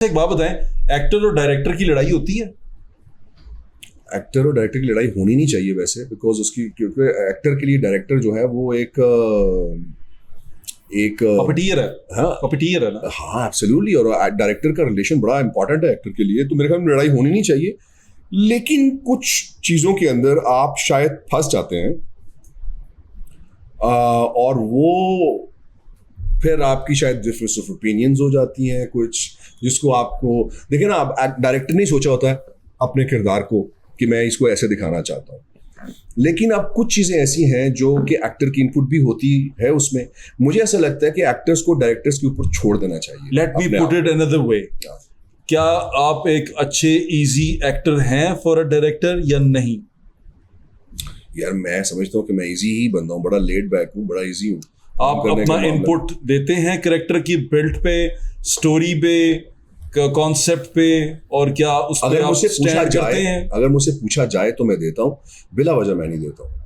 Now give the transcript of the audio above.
एक बात बताएं, एक्टर और डायरेक्टर की लड़ाई होती है? एक्टर और डायरेक्टर की लड़ाई होनी नहीं चाहिए वैसे, बिकॉज उसकी, क्योंकि एक्टर के लिए डायरेक्टर जो है वो एक पपीटियर है। हाँ पपीटियर है ना। हाँ एब्सोल्युटली, और डायरेक्टर का रिलेशन बड़ा इंपॉर्टेंट है एक्टर के लिए, तो मेरे ख्याल में लड़ाई होनी नहीं चाहिए। लेकिन कुछ चीज़ों के अंदर आप शायद फंस जाते हैं, और वो फिर आपकी शायद डिफरेंस ऑफ ओपिनियंस हो जाती हैं कुछ, जिसको आपको देखिए ना, आप डायरेक्टर नहीं सोचा होता है अपने किरदार को कि मैं इसको ऐसे दिखाना चाहता हूँ, लेकिन अब कुछ चीज़ें ऐसी हैं जो कि एक्टर की इनपुट भी होती है उसमें। मुझे ऐसा लगता है कि एक्टर्स को डायरेक्टर्स के ऊपर छोड़ देना चाहिए। Let me put it another way, क्या आप एक अच्छे इजी एक्टर हैं फॉर अ डायरेक्टर या नहीं? यार मैं समझता हूँ कि मैं इजी ही बंदा हूँ, बड़ा लेड बैक हूँ, बड़ा इजी हूँ। आप अपना इनपुट देते हैं कैरेक्टर की बिल्ड पे, स्टोरी पे, कॉन्सेप्ट पे, और क्या उस पर आप स्टैंड करते हैं? अगर मुझसे पूछा जाए तो मैं देता हूँ, बिला वजह मैं नहीं देता हूँ।